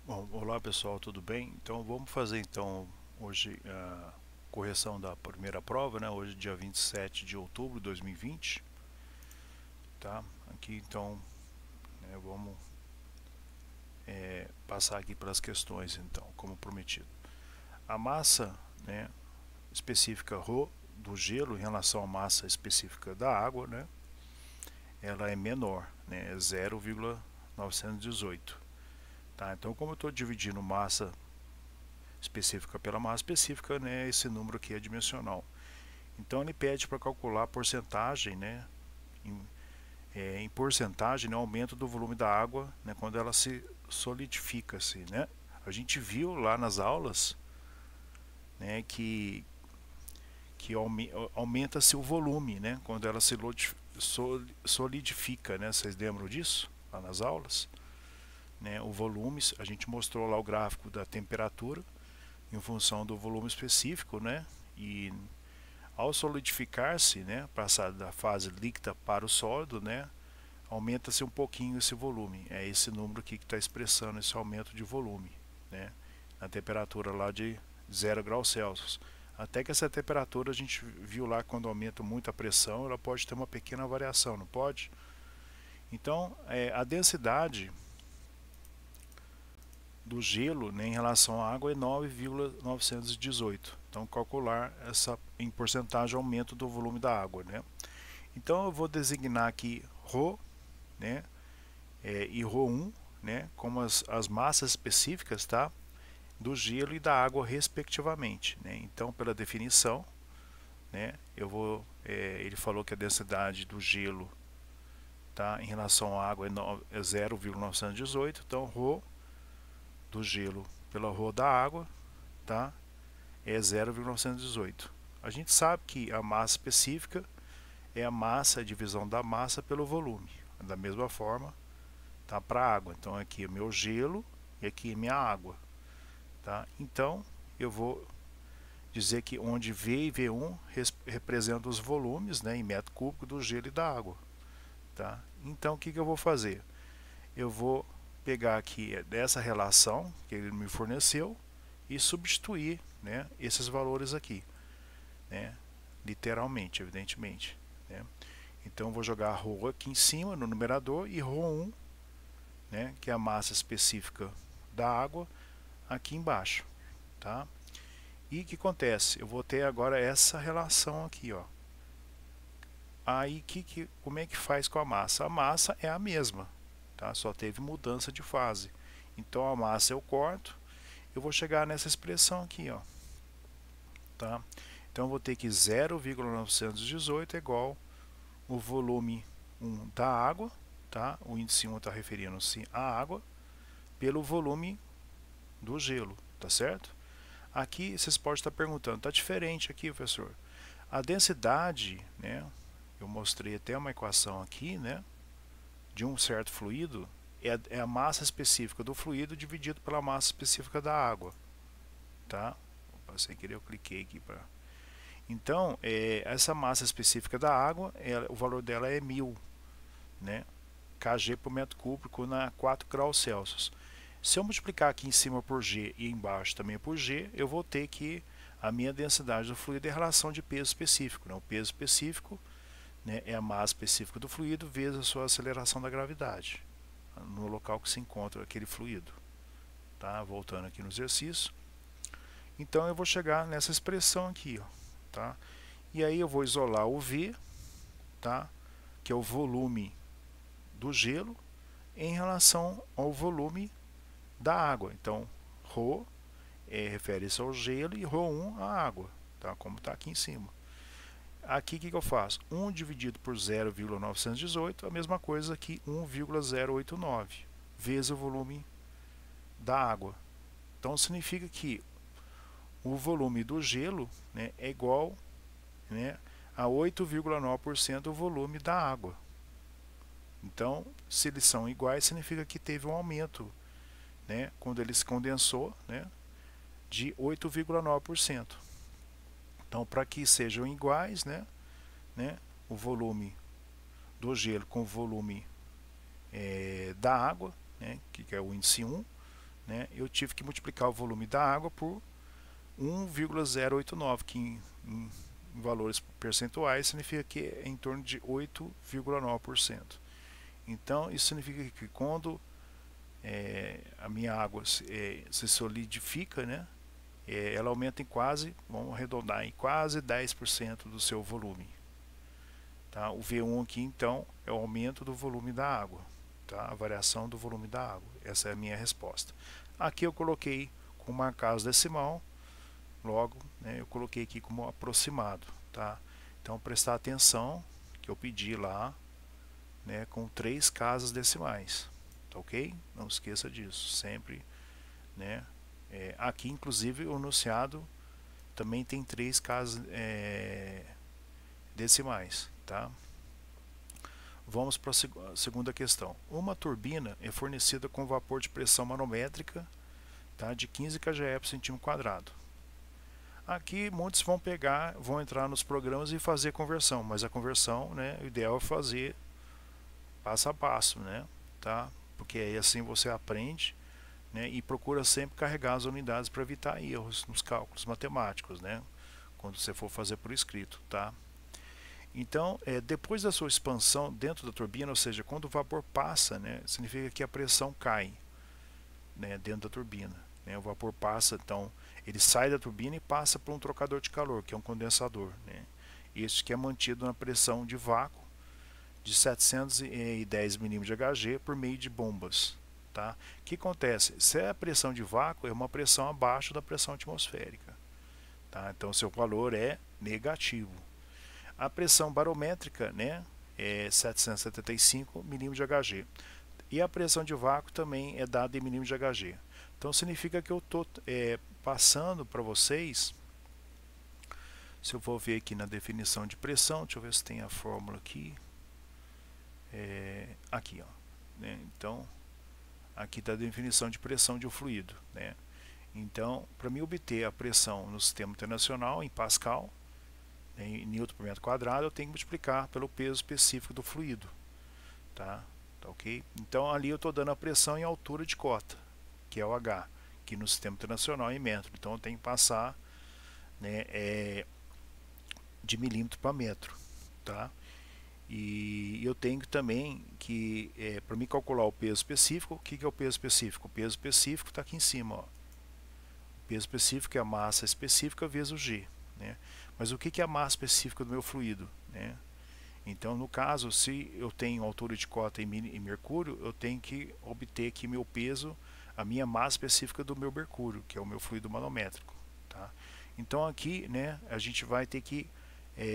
Bom, olá pessoal, tudo bem? Então vamos fazer então hoje a correção da primeira prova, né? Hoje dia 27 de outubro de 2020, tá? Aqui então, vamos passar aqui pelas questões então, como prometido. A massa, né, específica ρ do gelo em relação à massa específica da água, né? Ela é menor, né? É 0,918, tá? Então como eu estou dividindo massa específica pela massa específica, né, esse número aqui é dimensional. Então ele pede para calcular a porcentagem, né, em porcentagem, né, aumento do volume da água, né, quando ela se solidifica, assim, né? A gente viu lá nas aulas, né, que aumenta-se o volume, né, quando ela se solidifica, né? Vocês lembram disso lá nas aulas? Né, o volume, a gente mostrou lá o gráfico da temperatura em função do volume específico, né? E ao solidificar-se, né, passar da fase líquida para o sólido, né, aumenta-se um pouquinho esse volume. É esse número aqui que está expressando esse aumento de volume, né, na temperatura lá de 0 °C. Até que essa temperatura a gente viu lá quando aumenta muito a pressão, ela pode ter uma pequena variação, não pode? Então, a densidade do gelo, né, em relação à água é 9,918. Então, calcular essa em porcentagem aumento do volume da água, né? Então eu vou designar aqui ρ, né, e ρ1, né, como as massas específicas, tá, do gelo e da água respectivamente, né? Então pela definição, né, ele falou que a densidade do gelo, tá, em relação à água é 0,918, então ρ do gelo pela ρ da água, tá, é 0,918. A gente sabe que a massa específica é a massa, a divisão da massa pelo volume. Da mesma forma, tá, para a água. Então aqui é meu gelo e aqui é minha água, tá? Então eu vou dizer que onde V e V1 representam os volumes, né, em metro cúbico do gelo e da água, tá? Então o que eu vou fazer? Eu vou pegar aqui dessa relação que ele me forneceu e substituir, né, esses valores aqui, né, literalmente, evidentemente, né? Então eu vou jogar ρ aqui em cima no numerador e ρ1, né, que é a massa específica da água, aqui embaixo, tá? E o que acontece? Eu vou ter agora essa relação aqui, ó. Aí como é que faz com a massa? A massa é a mesma, tá? Só teve mudança de fase. Então a massa eu corto, eu vou chegar nessa expressão aqui, ó, tá? Então eu vou ter que 0,918 é igual o volume 1 da água, tá? O índice 1 está referindo-se à água, pelo volume do gelo, tá certo? Aqui vocês podem estar perguntando, tá diferente aqui, professor? A densidade, né? Eu mostrei até uma equação aqui, né? De um certo fluido é a massa específica do fluido dividido pela massa específica da água, tá? Sem querer eu cliquei aqui para. Então, essa massa específica da água, o valor dela é 1000, né? kg por metro cúbico na 4 graus Celsius. Se eu multiplicar aqui em cima por G e embaixo também por G, eu vou ter que a minha densidade do fluido é a relação de peso específico, né? O peso específico, né, é a massa específica do fluido vezes a sua aceleração da gravidade no local que se encontra aquele fluido. Tá? Voltando aqui no exercício. Então eu vou chegar nessa expressão aqui, ó, tá? E aí eu vou isolar o V, tá? Que é o volume do gelo em relação ao volume da água. Então, ρ refere-se ao gelo e ρ1 à água, tá? Como está aqui em cima. Aqui o que eu faço? 1 dividido por 0,918, a mesma coisa que 1,089 vezes o volume da água. Então significa que o volume do gelo, né, é igual, né, a 8,9% do volume da água. Então, se eles são iguais, significa que teve um aumento, né, quando ele se condensou, né, de 8,9%. Então, para que sejam iguais, né, o volume do gelo com o volume da água, né, que é o índice 1, né, eu tive que multiplicar o volume da água por 1,089, que em valores percentuais significa que é em torno de 8,9%. Então isso significa que quando a minha água se solidifica, né, ela aumenta em quase, vamos arredondar, em quase 10% do seu volume. Tá? O V1 aqui então é o aumento do volume da água, tá? A variação do volume da água. Essa é a minha resposta. Aqui eu coloquei com marcados decimal, logo, né, eu coloquei aqui como aproximado. Tá? Então prestar atenção que eu pedi lá, né, com 3 casas decimais. Tá, ok? Não esqueça disso, sempre, né? Aqui inclusive o enunciado também tem 3 casas decimais, tá? Vamos para a segunda questão. Uma turbina é fornecida com vapor de pressão manométrica, tá, de 15 kgE por centímetro quadrado. Aqui muitos vão entrar nos programas e fazer conversão, mas a conversão, né, o ideal é fazer passo a passo, né, tá? Porque aí assim você aprende, né, e procura sempre carregar as unidades para evitar erros nos cálculos matemáticos, né, quando você for fazer por escrito, tá? Então, depois da sua expansão dentro da turbina, ou seja, quando o vapor passa, né, significa que a pressão cai, né, dentro da turbina, né? O vapor passa, então ele sai da turbina e passa por um trocador de calor, que é um condensador, né? Este que é mantido na pressão de vácuo de 710 milímetros de Hg por meio de bombas. Tá? O que acontece? Se a pressão de vácuo é uma pressão abaixo da pressão atmosférica, tá? Então seu valor é negativo. A pressão barométrica, né, é 775 milímetros de Hg. E a pressão de vácuo também é dada em milímetros de Hg. Então significa que eu estou passando para vocês, se eu vou ver aqui na definição de pressão, deixa eu ver se tem a fórmula aqui. Aqui, ó, né? Então aqui está a definição de pressão de um fluido, né? Então, para mim obter a pressão no sistema internacional em Pascal, né, em Newton por metro quadrado, eu tenho que multiplicar pelo peso específico do fluido, tá? Tá, ok? Então ali eu estou dando a pressão em altura de cota, que é o H, que no sistema internacional é em metro. Então eu tenho que passar, né, de milímetro para metro, tá? E eu tenho também que, para me calcular o peso específico, o que é o peso específico? O peso específico está aqui em cima, ó. O peso específico é a massa específica vezes o G, né? Mas o que é a massa específica do meu fluido, né? Então, no caso, se eu tenho altura de cota em mercúrio, eu tenho que obter aqui meu peso, a minha massa específica do meu mercúrio, que é o meu fluido manométrico, tá? Então aqui, né, a gente vai ter que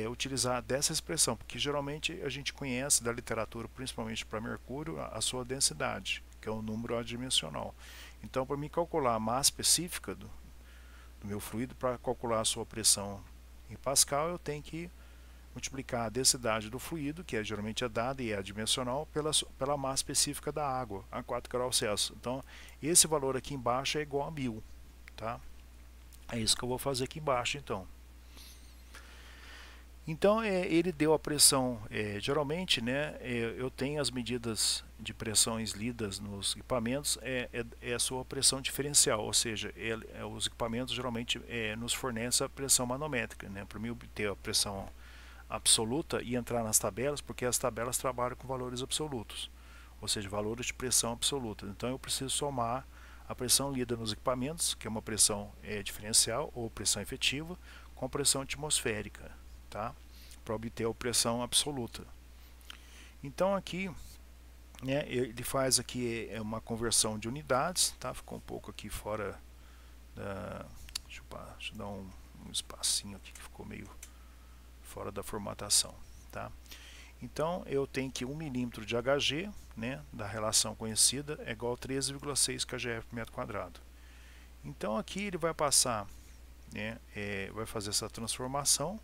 utilizar dessa expressão, porque geralmente a gente conhece da literatura, principalmente para mercúrio, a sua densidade, que é um número adimensional. Então, para mim calcular a massa específica do meu fluido, para calcular a sua pressão em Pascal, eu tenho que multiplicar a densidade do fluido, que geralmente é dada e é adimensional, pela massa específica da água, a 4 graus Celsius. Então, esse valor aqui embaixo é igual a 1000, tá? É isso que eu vou fazer aqui embaixo, então. Então, ele deu a pressão, geralmente, né, eu tenho as medidas de pressões lidas nos equipamentos, é a sua pressão diferencial, ou seja, os equipamentos geralmente nos fornecem a pressão manométrica, né, para mim obter a pressão absoluta e entrar nas tabelas, porque as tabelas trabalham com valores absolutos, ou seja, valores de pressão absoluta. Então eu preciso somar a pressão lida nos equipamentos, que é uma pressão diferencial ou pressão efetiva, com a pressão atmosférica, tá? Para obter a pressão absoluta. Então aqui, né, ele faz aqui uma conversão de unidades, tá? Ficou um pouco aqui fora da... Deixa eu dar um espacinho aqui que ficou meio fora da formatação, tá? Então eu tenho que 1 milímetro de Hg, né, da relação conhecida, é igual a 13,6 kgf por metro quadrado. Então aqui ele vai passar, né, vai fazer essa transformação,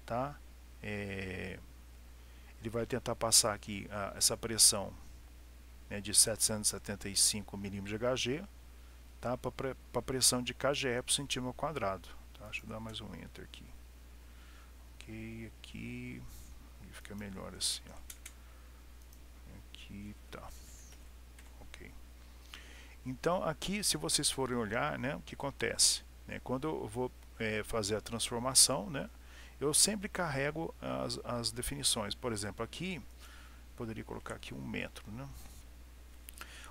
tá? Ele vai tentar passar aqui essa pressão, né, de 775 milímetros de Hg, tá, para a pressão de kgf por centímetro quadrado, tá? Deixa eu dar mais um enter aqui. Ok, aqui fica melhor assim, ó. Aqui tá, ok. Então aqui, se vocês forem olhar, né, o que acontece, né, quando eu vou fazer a transformação, né, eu sempre carrego as definições. Por exemplo, aqui poderia colocar aqui 1 metro, né?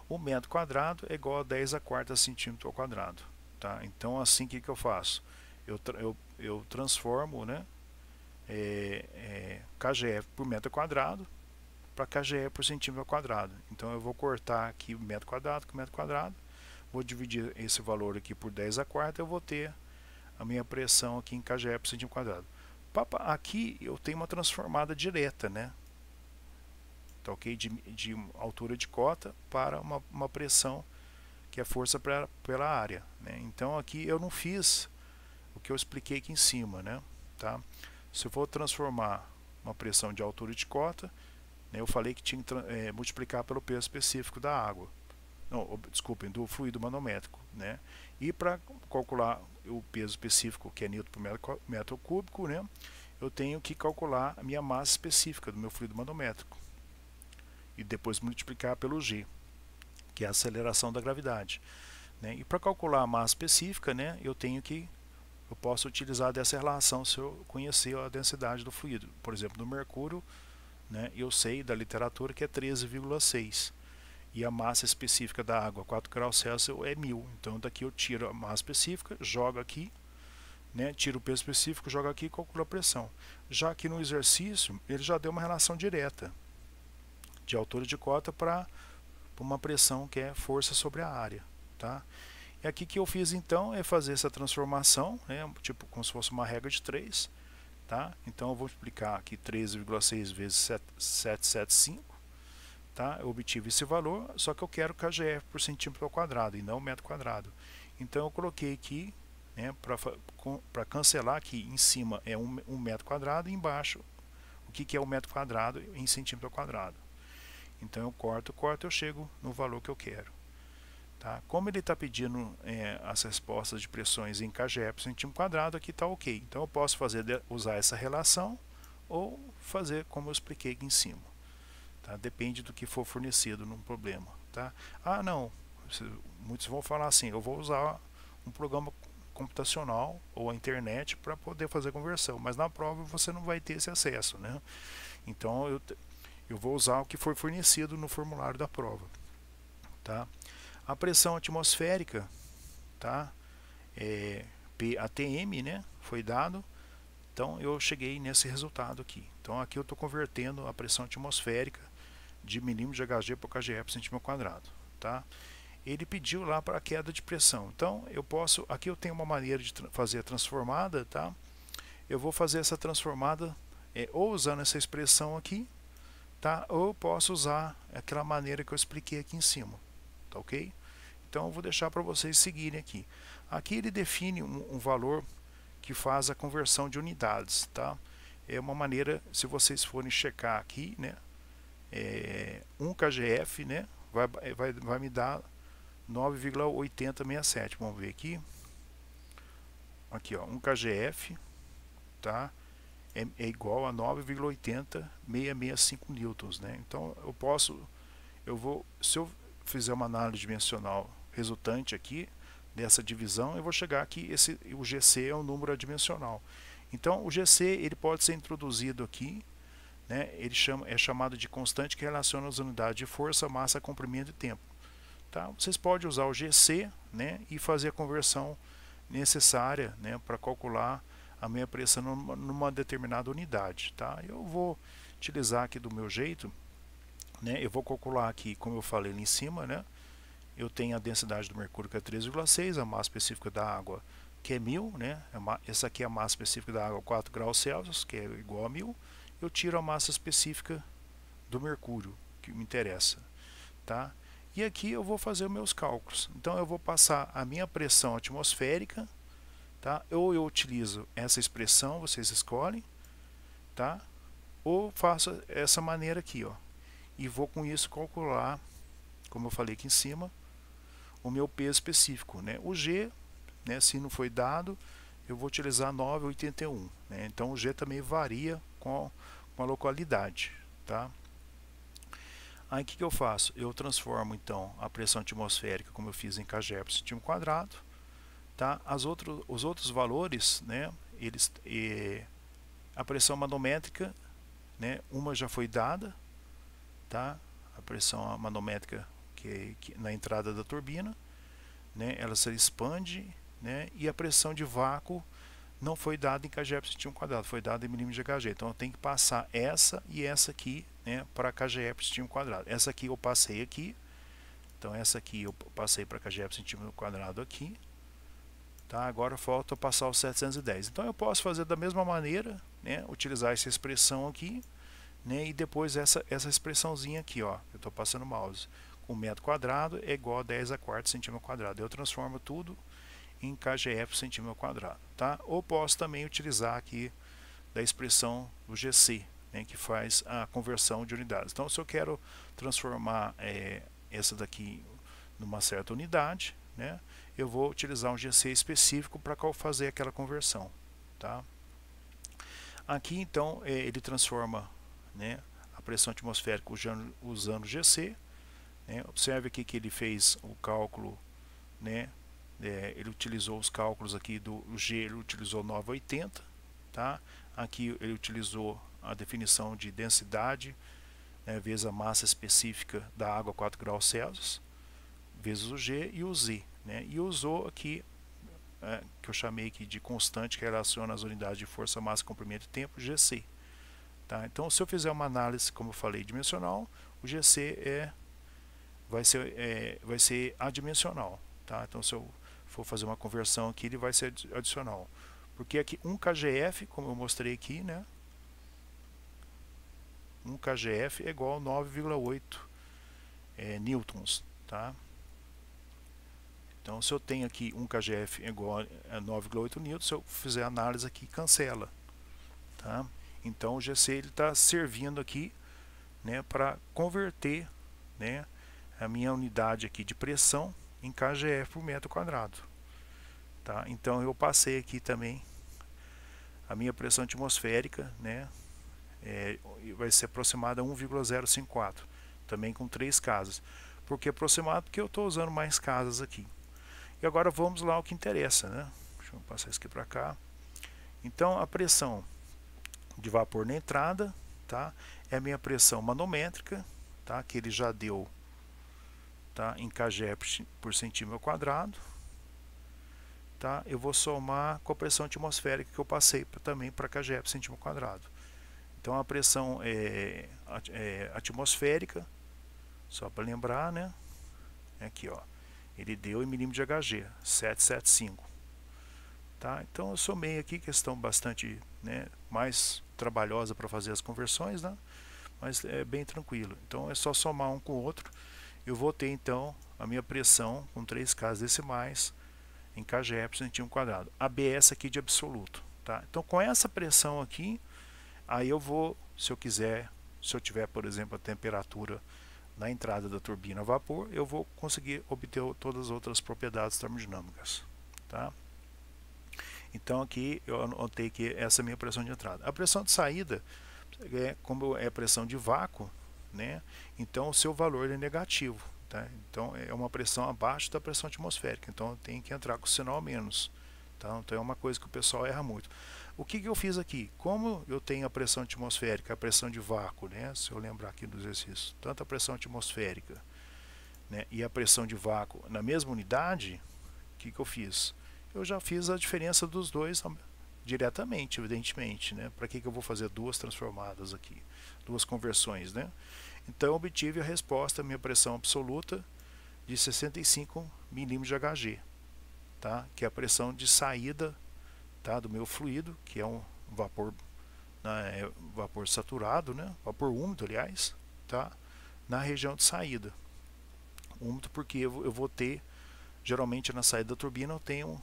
1 metro quadrado é igual a 10 a quarta centímetro ao quadrado, tá? Então assim, o que eu faço? Eu transformo, né, KGF por metro quadrado para KGF por centímetro ao quadrado. Então eu vou cortar aqui metro quadrado com metro quadrado, vou dividir esse valor aqui por 10 a quarta, eu vou ter a minha pressão aqui em KGF por centímetro quadrado. Aqui eu tenho uma transformada direta, né? Tá, ok? De altura de cota para uma pressão que é força pela área, né? Então aqui eu não fiz o que eu expliquei aqui em cima, né? Tá? Se eu for transformar uma pressão de altura de cota, né, eu falei que tinha que multiplicar pelo peso específico da água. Não, desculpem, do fluido manométrico, né? E para calcular o peso específico, que é newton por metro cúbico, né, eu tenho que calcular a minha massa específica do meu fluido manométrico e depois multiplicar pelo g, que é a aceleração da gravidade, né? E para calcular a massa específica, né, eu posso utilizar dessa relação se eu conhecer a densidade do fluido. Por exemplo, no mercúrio, né, eu sei da literatura que é 13,6. E a massa específica da água, 4 graus Celsius, é 1000. Então daqui eu tiro a massa específica, jogo aqui, né, tiro o peso específico, jogo aqui e calculo a pressão. Já aqui no exercício, ele já deu uma relação direta de altura de cota para uma pressão que é força sobre a área. Tá? E aqui que eu fiz então é fazer essa transformação, né, tipo como se fosse uma regra de 3. Tá? Então eu vou multiplicar aqui 13,6 vezes 775. Tá? Eu obtive esse valor, só que eu quero KGF por centímetro ao quadrado e não metro quadrado. Então eu coloquei aqui, né, para cancelar, aqui em cima é 1 metro quadrado e embaixo o que é 1 metro quadrado em centímetro ao quadrado. Então eu corto, eu chego no valor que eu quero. Tá? Como ele está pedindo as respostas de pressões em KGF por centímetro quadrado, aqui está ok. Então eu posso usar essa relação ou fazer como eu expliquei aqui em cima. Tá? Depende do que for fornecido no problema. Tá? Ah, não. Muitos vão falar assim, eu vou usar um programa computacional ou a internet para poder fazer a conversão, mas na prova você não vai ter esse acesso, né? Então eu vou usar o que foi fornecido no formulário da prova. Tá? A pressão atmosférica, tá? PATM, né? Foi dado. Então eu cheguei nesse resultado aqui. Então aqui eu estou convertendo a pressão atmosférica de milímetro de Hg por KGF por centímetro quadrado. Tá? Ele pediu lá para a queda de pressão. Então eu posso, aqui eu tenho uma maneira de fazer a transformada. Tá? Eu vou fazer essa transformada ou usando essa expressão aqui, tá? Ou eu posso usar aquela maneira que eu expliquei aqui em cima. Tá, ok? Então eu vou deixar para vocês seguirem aqui. Aqui ele define um valor que faz a conversão de unidades, tá? É uma maneira, se vocês forem checar aqui, né, 1 KGF, né, vai me dar 9,8067. Vamos ver aqui. Aqui, ó, 1 KGF, tá? É igual a 9,80665 newtons, né? Então se eu fizer uma análise dimensional resultante aqui dessa divisão, eu vou chegar aqui, o GC é um número adimensional. Então o GC ele pode ser introduzido aqui, né? Ele é chamado de constante que relaciona as unidades de força, massa, comprimento e tempo. Tá? Vocês podem usar o GC, né, e fazer a conversão necessária, né, para calcular a minha pressão numa determinada unidade. Tá? Eu vou utilizar aqui do meu jeito, né? Eu vou calcular aqui, como eu falei ali em cima, né? Eu tenho a densidade do mercúrio que é 3,6, a massa específica da água que é 1000, né? Essa aqui é a massa específica da água, 4 graus Celsius, que é igual a 1000. Eu tiro a massa específica do mercúrio, que me interessa. Tá? E aqui eu vou fazer os meus cálculos. Então eu vou passar a minha pressão atmosférica, tá? Ou eu utilizo essa expressão, vocês escolhem, tá? Ou faço essa maneira aqui, ó. E vou com isso calcular, como eu falei aqui em cima, o meu peso específico, né? O G, né, se não foi dado, eu vou utilizar 9,81, né? Então o G também varia com a localidade, tá? Aí o que eu faço? Eu transformo então a pressão atmosférica, como eu fiz em kg por centímetro quadrado, tá? Os outros valores, né, a pressão manométrica, né, uma já foi dada, tá? A pressão manométrica que na entrada da turbina, né, ela se expande, né, e a pressão de vácuo não foi dada em kg por centímetro quadrado, foi dada em milímetros de Hg. Então eu tenho que passar essa e essa aqui, né, para kg por centímetro quadrado. Essa aqui eu passei aqui, então essa aqui eu passei para kg por centímetro quadrado aqui, tá? Agora falta passar os 710. Então eu posso fazer da mesma maneira, né, utilizar essa expressão aqui, né, e depois essa expressãozinha aqui, ó, eu estou passando o mouse, com metro quadrado é igual a 10 a quarto centímetro quadrado. Eu transformo tudo em kg por centímetro quadrado, tá? Ou posso também utilizar aqui da expressão do GC, né, que faz a conversão de unidades. Então, se eu quero transformar essa daqui numa certa unidade, né, eu vou utilizar um GC específico para fazer aquela conversão, tá? Aqui, então, ele transforma, né, a pressão atmosférica usando GC. Né? Observe aqui que ele fez o cálculo, né? Ele utilizou os cálculos aqui do G, ele utilizou 980, tá? Aqui ele utilizou a definição de densidade, né, vezes a massa específica da água 4 graus Celsius, vezes o G e o Z, né? E usou aqui, que eu chamei aqui de constante que relaciona as unidades de força, massa, comprimento e tempo, GC. Tá? Então, se eu fizer uma análise, como eu falei, dimensional, o GC vai ser adimensional. Tá? Então, se eu for fazer uma conversão aqui, ele vai ser adicional. Porque aqui 1 kgf, como eu mostrei aqui, né? 1 kgf é igual a 9,8 newtons. Tá? Então, se eu tenho aqui 1 kgf é igual a 9,8 newtons, se eu fizer a análise aqui, cancela. Tá? Então, o GC está servindo aqui, né, para converter, né, a minha unidade aqui de pressão em kgf por metro quadrado. Tá? Então eu passei aqui também a minha pressão atmosférica, né, vai ser aproximada a 1,054, também com 3 casas. Por que aproximado? Porque eu estou usando mais casas aqui. E agora vamos lá ao que interessa, né? Deixa eu passar isso aqui para cá. Então a pressão de vapor na entrada, tá, é a minha pressão manométrica, tá, que ele já deu, tá, em kg por centímetro quadrado, tá? Eu vou somar com a pressão atmosférica que eu passei também para kg por centímetro quadrado. Então a pressão atmosférica, só para lembrar, né? Aqui, ó, ele deu em milímetros de Hg, 775. Tá? Então eu somei aqui, questão bastante, né, mais trabalhosa para fazer as conversões, né? Mas é bem tranquilo. Então é só somar um com o outro. Eu vou ter então a minha pressão com 3 casas decimais em kg por centímetro quadrado. ABS aqui de absoluto. Tá? Então com essa pressão aqui, aí eu vou, se eu quiser, se eu tiver, por exemplo, a temperatura na entrada da turbina a vapor, eu vou conseguir obter todas as outras propriedades termodinâmicas. Tá? Então aqui eu anotei que essa é a minha pressão de entrada. A pressão de saída, como é pressão de vácuo, né? Então o seu valor é negativo, tá? Então é uma pressão abaixo da pressão atmosférica, então tem que entrar com o sinal a menos, tá? Então é uma coisa que o pessoal erra muito. O que eu fiz aqui? Como eu tenho a pressão atmosférica, a pressão de vácuo, né? Se eu lembrar aqui do exercício, tanto a pressão atmosférica, né, e a pressão de vácuo na mesma unidade, o que eu fiz? Eu já fiz a diferença dos dois diretamente, evidentemente, né? Para que eu vou fazer duas transformadas aqui, duas conversões, né? Então eu obtive a resposta, a minha pressão absoluta de 65 milímetros de Hg, tá? Que é a pressão de saída, tá, do meu fluido, que é um vapor, né, vapor saturado, né? Vapor úmido, aliás, tá? Na região de saída. Úmido porque eu vou ter, geralmente na saída da turbina eu tenho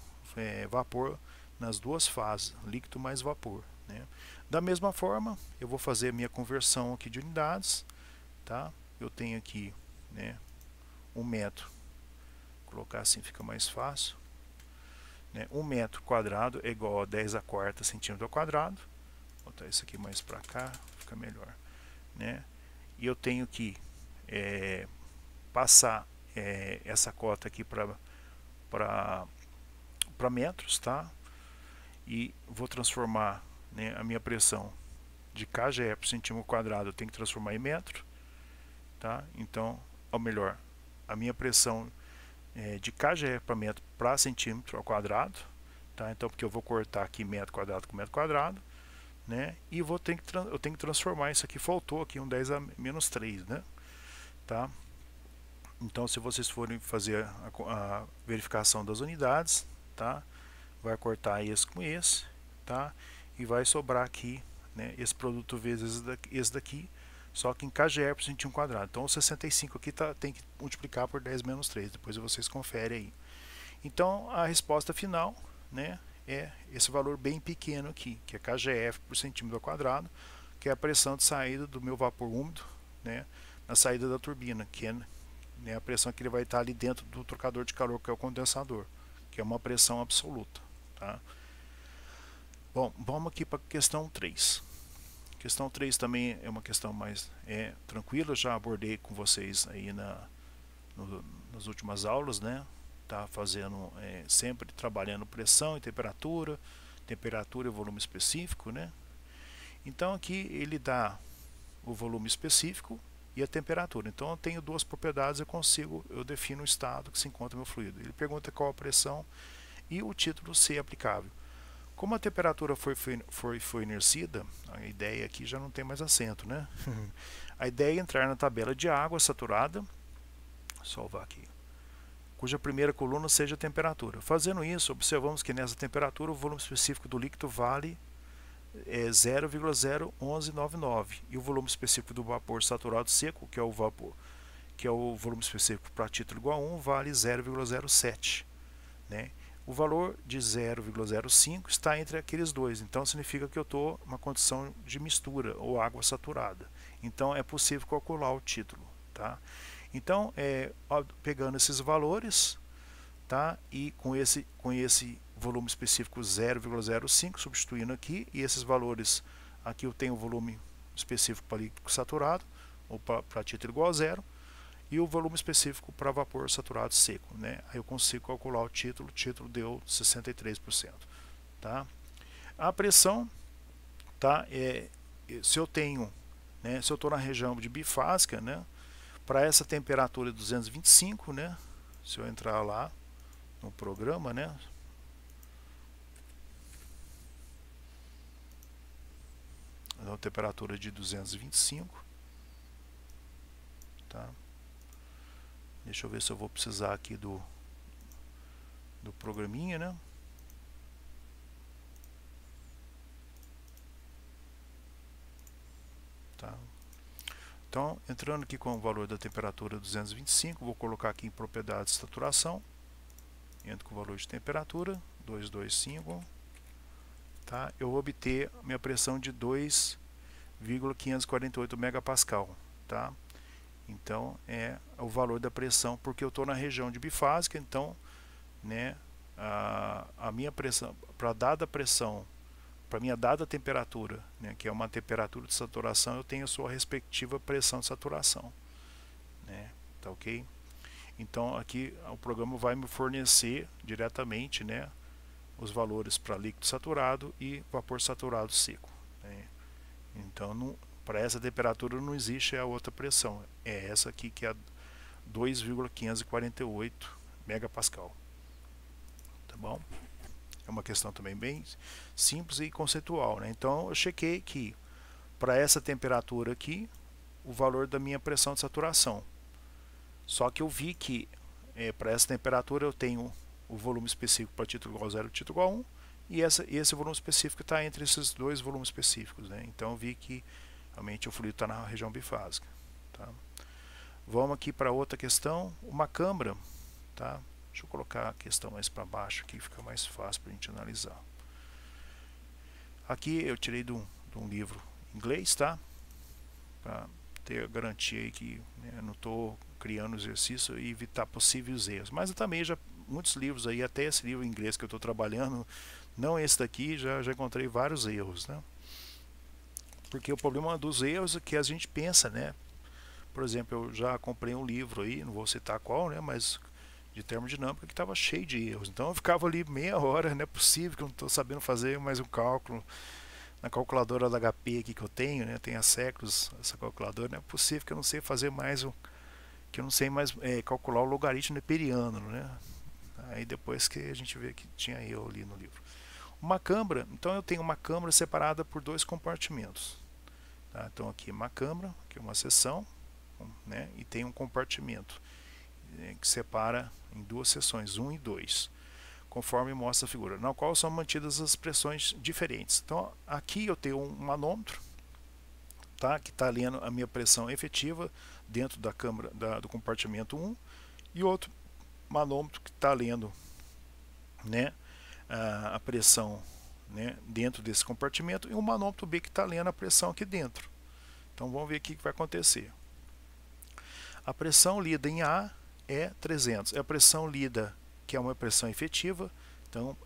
vapor nas duas fases, líquido mais vapor, né? Da mesma forma, eu vou fazer a minha conversão aqui de unidades, tá? Eu tenho aqui, né, 1 metro, vou colocar assim fica mais fácil, né? 1 metro quadrado é igual a 10 a quarta centímetro ao quadrado. Vou botar isso aqui mais para cá, fica melhor, né? E eu tenho aqui passar essa cota aqui para metros, tá? E vou transformar, né, a minha pressão de kgE por centímetro quadrado, eu tenho que transformar em metro, tá? Então, ou melhor, a minha pressão de kgE para metro para centímetro ao quadrado, tá? Então, porque eu vou cortar aqui metro quadrado com metro quadrado, né? E eu tenho que transformar isso aqui, faltou aqui um 10 a menos 3, né? Tá? Então, se vocês forem fazer a verificação das unidades, tá? Vai cortar esse com esse, tá? E vai sobrar aqui, né, esse produto vezes esse daqui, só que em kgE por centímetro quadrado. Então, o 65 aqui tem que multiplicar por 10 menos 3, depois vocês conferem aí. Então, a resposta final, né, é esse valor bem pequeno aqui, que é kgF por centímetro quadrado, que é a pressão de saída do meu vapor úmido, né, na saída da turbina, que é, né, a pressão que ele vai estar ali dentro do trocador de calor, que é o condensador, que é uma pressão absoluta. Tá? Bom, vamos aqui para a questão 3. Questão 3 também é uma questão mais tranquila, já abordei com vocês aí nas últimas aulas, né? Tá fazendo sempre trabalhando pressão e temperatura e volume específico, né? Então aqui ele dá o volume específico e a temperatura. Então eu tenho duas propriedades, eu defino o estado que se encontra no meu fluido. Ele pergunta qual a pressão e o título C aplicável. Como a temperatura foi inercida, a ideia aqui já não tem mais acento, né? A ideia é entrar na tabela de água saturada, salvar aqui, cuja primeira coluna seja a temperatura. Fazendo isso, observamos que nessa temperatura o volume específico do líquido vale 0,01199 e o volume específico do vapor saturado seco, que é o volume específico para título igual a 1, vale 0,07, né? O valor de 0,05 está entre aqueles dois, então significa que eu estou numa condição de mistura ou água saturada. Então é possível calcular o título, tá? Então, pegando esses valores, tá? E com esse volume específico 0,05 substituindo aqui, e esses valores aqui eu tenho o volume específico para líquido saturado ou para título igual a zero, e o volume específico para vapor saturado seco, né? Aí eu consigo calcular o título deu 63%, tá? A pressão, tá? Se eu tenho, né, se eu estou na região de bifásica, né, para essa temperatura de 225, né, se eu entrar lá no programa, né, a temperatura de 225, tá? Deixa eu ver se eu vou precisar aqui do programinha, né? Tá. Então, entrando aqui com o valor da temperatura 225, vou colocar aqui em propriedades de saturação. Entro com o valor de temperatura 225, tá? Eu vou obter minha pressão de 2,548 megapascal, tá? Então é o valor da pressão, porque eu estou na região de bifásica, então, né, a minha pressão, para dada pressão, para minha dada temperatura, né, que é uma temperatura de saturação, eu tenho a sua respectiva pressão de saturação, né, tá ok? Então aqui o programa vai me fornecer diretamente, né, os valores para líquido saturado e vapor saturado seco, né? Então para essa temperatura não existe a outra pressão, é essa aqui que é 2,548 megapascal, tá bom? É uma questão também bem simples e conceitual, né? Então eu chequei que para essa temperatura aqui o valor da minha pressão de saturação, só que eu vi que para essa temperatura eu tenho o volume específico para título igual a 0 e título igual a 1, e esse volume específico está entre esses dois volumes específicos, né? Então eu vi que realmente o fluido está na região bifásica, tá? Vamos aqui para outra questão, uma câmara, tá? Deixa eu colocar a questão mais para baixo aqui, fica mais fácil para a gente analisar. Aqui eu tirei de um livro inglês, tá? Para ter a garantia aí que, né, eu não estou criando exercício e evitar possíveis erros. Mas eu também já muitos livros aí, até esse livro em inglês que eu estou trabalhando, não esse daqui, já encontrei vários erros, né? Porque o problema dos erros é que a gente pensa, né? Por exemplo, eu já comprei um livro aí, não vou citar qual, né, mas de termodinâmica que estava cheio de erros. Então eu ficava ali meia hora, não é possível que eu não estou sabendo fazer mais um cálculo na calculadora da HP aqui que eu tenho, né, tem há séculos essa calculadora, não é possível que eu não sei fazer mais que eu não sei mais calcular o logaritmo neperiano, né? Aí depois que a gente vê que tinha erro ali no livro. Uma câmara, então eu tenho uma câmara separada por dois compartimentos. Tá? Então aqui uma câmara, aqui uma seção, né? E tem um compartimento que separa em duas seções, 1 e 2, conforme mostra a figura, na qual são mantidas as pressões diferentes. Então aqui eu tenho um manômetro, tá? Que está lendo a minha pressão efetiva dentro da câmara do compartimento 1, e outro manômetro que está lendo, né, a pressão, né, dentro desse compartimento, e um manômetro B que está lendo a pressão aqui dentro. Então vamos ver aqui o que vai acontecer. A pressão lida em A é 300. É a pressão lida, que é uma pressão efetiva. Então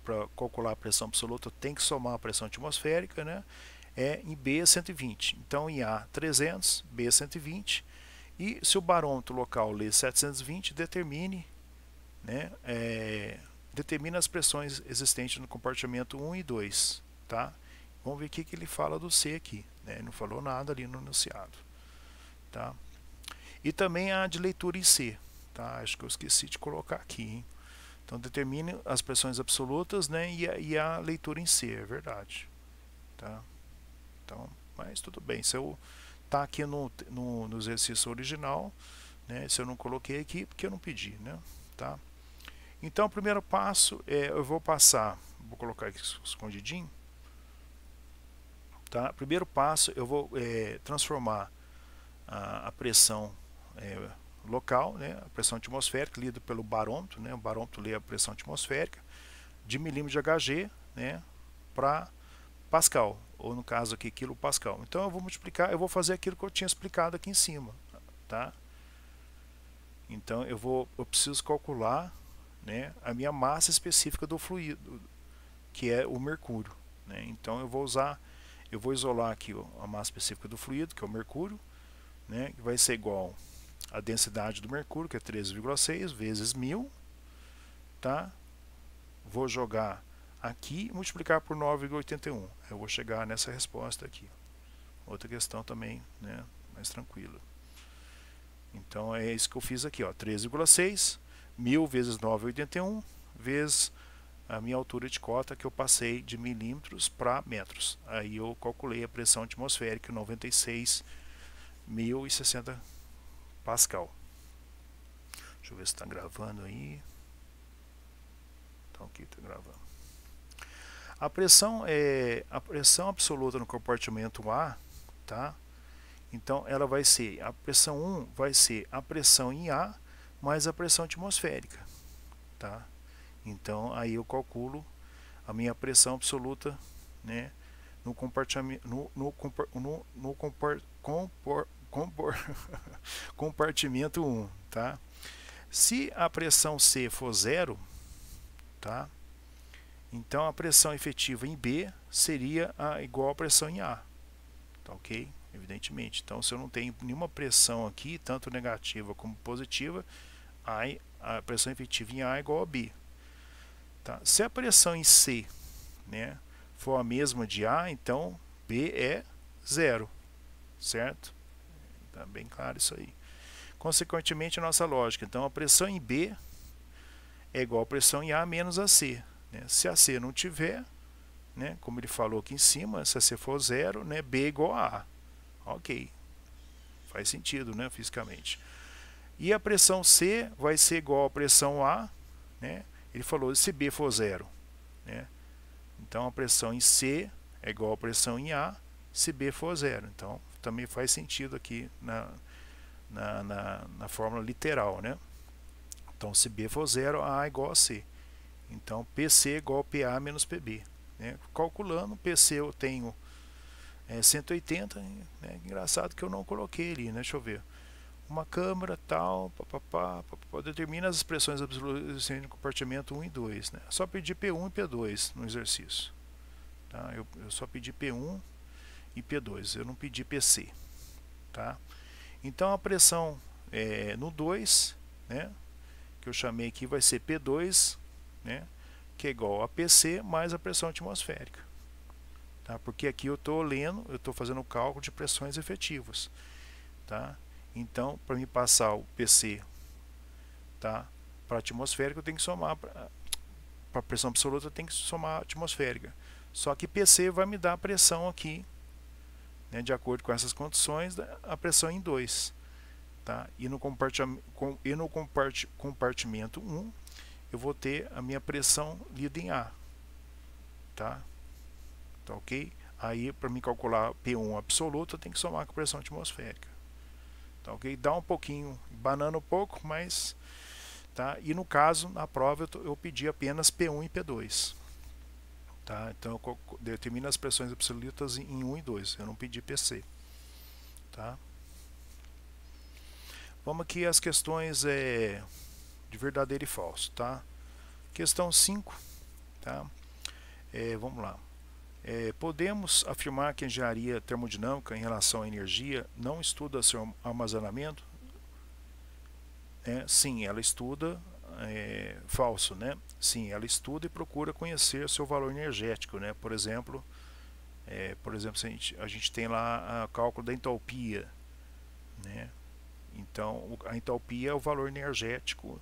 para calcular a pressão absoluta eu tenho que somar a pressão atmosférica, né? Em B é 120. Então em A 300, B é 120. E se o barômetro local lê 720, determine, né, determina as pressões existentes no compartimento 1 e 2. Tá? Vamos ver o que ele fala do C aqui. Né? Ele não falou nada ali no enunciado. Tá? E também a de leitura em C. Tá? Acho que eu esqueci de colocar aqui. Hein? Então determine as pressões absolutas, né, e a leitura em C, é verdade. Tá? Então, mas tudo bem. Se eu tá aqui no exercício original, né, se eu não coloquei aqui, porque eu não pedi. Né? Tá? Então o primeiro passo eu vou colocar aqui escondidinho. Tá? Primeiro passo eu vou transformar a pressão local, né, a pressão atmosférica lida pelo barômetro, né, o barômetro lê a pressão atmosférica de milímetro de Hg, né, para Pascal, ou no caso aqui quilopascal. Então eu vou multiplicar, eu vou fazer aquilo que eu tinha explicado aqui em cima, tá? Então eu preciso calcular, né, a minha massa específica do fluido, que é o mercúrio, né? Então eu vou isolar aqui a massa específica do fluido, que é o mercúrio, né, que vai ser igual a densidade do mercúrio, que é 13,6 vezes 1000, tá? Vou jogar aqui e multiplicar por 9,81. Eu vou chegar nessa resposta aqui. Outra questão também, né, mais tranquila. Então é isso que eu fiz aqui, ó, 13,6, 1000 vezes 9,81 vezes a minha altura de cota, que eu passei de milímetros para metros. Aí eu calculei a pressão atmosférica, 96.060 Pascal. Deixa eu ver se está gravando aí. Então aqui está gravando. A pressão absoluta no compartimento A, tá? Então ela vai ser, a pressão 1 vai ser a pressão em A mais a pressão atmosférica, tá? Então aí eu calculo a minha pressão absoluta, né, no compartimento compartimento 1, tá? Se a pressão C for 0, tá? Então a pressão efetiva em B seria igual à pressão em A, tá, ok? Evidentemente. Então se eu não tenho nenhuma pressão aqui, tanto negativa como positiva, a pressão efetiva em A é igual a B. Tá? Se a pressão em C, né, for a mesma de A, então B é 0, certo? Tá bem claro isso aí. Consequentemente, a nossa lógica, então a pressão em B é igual a pressão em A menos a C. Né? Se a C não tiver, né, como ele falou aqui em cima, se a C for 0, né, B é igual a A. Ok, faz sentido, né, fisicamente. E a pressão C vai ser igual a pressão A, né? Ele falou se B for 0, né? Então a pressão em C é igual a pressão em A se B for 0. Então também faz sentido aqui na fórmula literal, né? Então se B for 0, A é igual a C. Então PC é igual a PA menos PB. Né? Calculando, PC eu tenho 180, né? Engraçado que eu não coloquei ali, né? Deixa eu ver. Uma câmara tal, determina as expressões absolutas no compartimento 1 e 2. Né? Só pedir P1 e P2 no exercício. Tá? Eu só pedi P1 e P2, eu não pedi PC. Tá? Então a pressão no 2, né, que eu chamei aqui, vai ser P2, né, que é igual a PC mais a pressão atmosférica. Tá? Porque aqui eu estou lendo, eu estou fazendo o cálculo de pressões efetivas. Tá? Então, para me passar o PC, tá, para atmosférica, eu tenho que somar para pressão absoluta, eu tenho que somar a atmosférica. Só que PC vai me dar a pressão aqui, né, de acordo com essas condições, a pressão em 2. Tá? E no compartimento 1, eu vou ter a minha pressão lida em A. Tá? Tá, ok? Aí, para me calcular P1 absoluto, eu tenho que somar com a pressão atmosférica. Tá, ok? Dá um pouquinho, banana um pouco, mas... Tá? E no caso, na prova, eu pedi apenas P1 e P2. Tá? Então, eu determino as pressões absolutas em 1 e 2. Eu não pedi PC. Tá? Vamos aqui às questões de verdadeiro e falso. Tá? Questão 5. Tá? Vamos lá. Podemos afirmar que a engenharia termodinâmica em relação à energia não estuda seu armazenamento? Sim, ela estuda. Falso, né? Sim, ela estuda e procura conhecer seu valor energético, né? Por exemplo, se a gente tem lá o cálculo da entalpia, né? Então, a entalpia é o valor energético,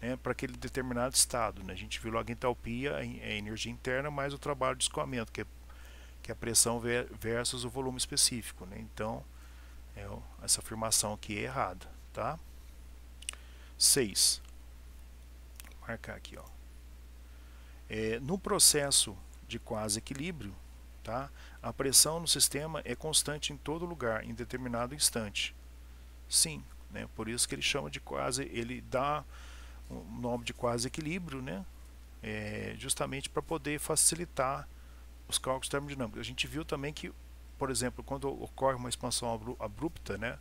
né, para aquele determinado estado, né? A gente viu logo que a entalpia é a energia interna mais o trabalho de escoamento, que é a pressão versus o volume específico, né? Então, essa afirmação aqui é errada, tá? 6. Vou marcar aqui, ó. No processo de quase equilíbrio, tá, a pressão no sistema é constante em todo lugar, em determinado instante. Sim, né? Por isso que ele chama de quase, ele dá o nome de quase equilíbrio, né? Justamente para poder facilitar os cálculos termodinâmicos. A gente viu também que, por exemplo, quando ocorre uma expansão abrupta, né?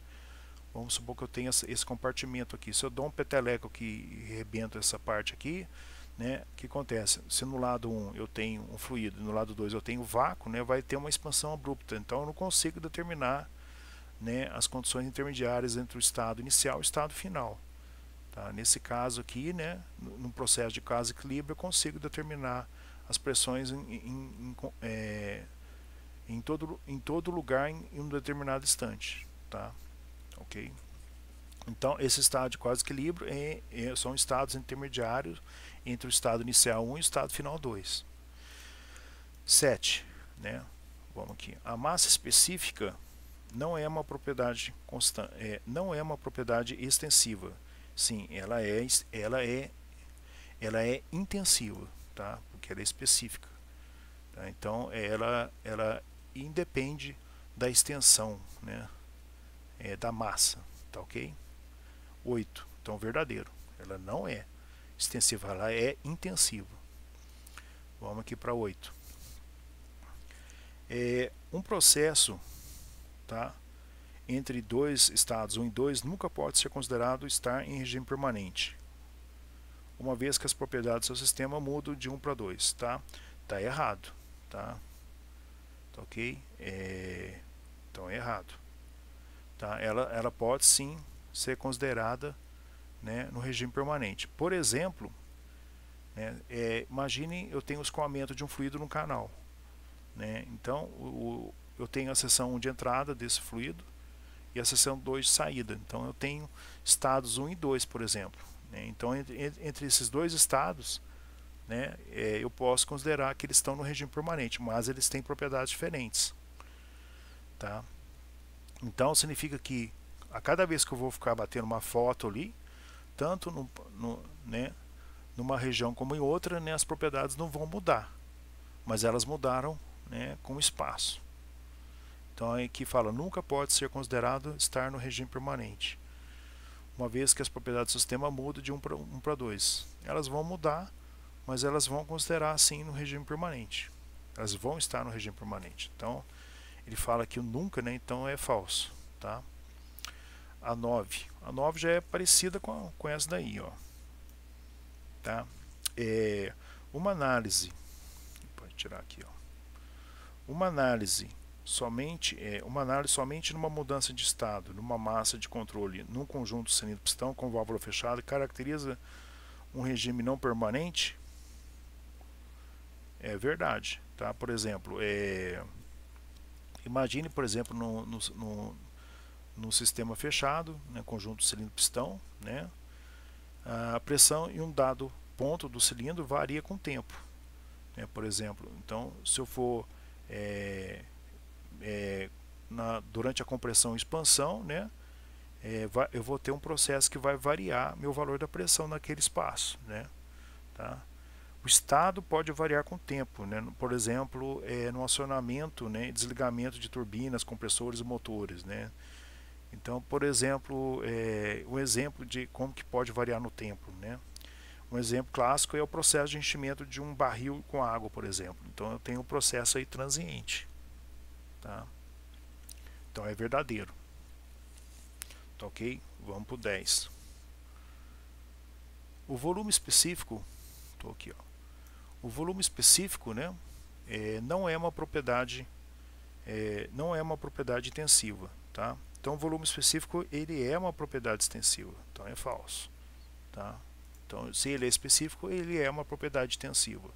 Vamos supor que eu tenha esse compartimento aqui. Se eu dou um peteleco que rebento essa parte aqui, né, o que acontece? Se no lado 1 eu tenho um fluido e no lado 2 eu tenho vácuo, né, vai ter uma expansão abrupta. Então eu não consigo determinar, né, as condições intermediárias entre o estado inicial e o estado final. Tá? Nesse caso aqui, né, no processo de quase equilíbrio, eu consigo determinar as pressões em todo lugar em um determinado instante. Tá? Ok? Então, esse estado de quase equilíbrio são estados intermediários entre o estado inicial 1 e o estado final 2. 7. Né? Vamos aqui. A massa específica não é uma propriedade constante, não é uma propriedade extensiva. Sim, ela é intensiva, tá? Porque ela é específica. Tá? Então, ela independe da extensão, né? Da massa, tá ok? 8. Então, verdadeiro. Ela não é extensiva, ela é intensiva. Vamos aqui para 8. Um processo, tá, entre dois estados 1 e 2 nunca pode ser considerado estar em regime permanente, uma vez que as propriedades do seu sistema mudam de 1 para 2. Tá? Tá errado. Tá? Tá ok? Então é errado. Tá? Ela pode sim ser considerada, né, no regime permanente. Por exemplo, né, imagine eu tenho o escoamento de um fluido no canal. Né? Então eu tenho a seção 1 de entrada desse fluido e a seção 2 de saída. Então eu tenho estados 1 e 2, por exemplo. Né? Então entre esses dois estados, né, eu posso considerar que eles estão no regime permanente, mas eles têm propriedades diferentes. Tá? Então significa que a cada vez que eu vou ficar batendo uma foto ali, tanto né, numa região como em outra, né, as propriedades não vão mudar, mas elas mudaram, né, com o espaço. Então aqui fala, nunca pode ser considerado estar no regime permanente, uma vez que as propriedades do sistema mudam de 1 para 2. Elas vão mudar, mas elas vão considerar assim no regime permanente. Elas vão estar no regime permanente. Então ele fala que o nunca, né, então é falso. Tá? A 9. A 9 já é parecida com essa daí. Ó. Tá? Uma análise. Pode tirar aqui. Ó. Uma análise uma análise somente numa mudança de estado, numa massa de controle, num conjunto cilindro-pistão com válvula fechada, caracteriza um regime não permanente? É verdade, tá? Por exemplo, imagine, por exemplo, no sistema fechado, né, conjunto cilindro-pistão, né, a pressão em um dado ponto do cilindro varia com o tempo, né, por exemplo. Então, se eu for durante a compressão e expansão, né, eu vou ter um processo que vai variar meu valor da pressão naquele espaço, né, tá? O estado pode variar com o tempo, né? Por exemplo, no acionamento, né, desligamento de turbinas, compressores e motores, né? Então, por exemplo, um exemplo de como que pode variar no tempo, né? Um exemplo clássico é o processo de enchimento de um barril com água, por exemplo. Então, eu tenho um processo aí transiente, tá? Então, é verdadeiro. Tá ok? Vamos para o 10. O volume específico, tô aqui, ó. O volume específico, né, não é uma propriedade intensiva, tá? Então o volume específico ele é uma propriedade extensiva, então é falso, tá? Então se ele é específico ele é uma propriedade extensiva.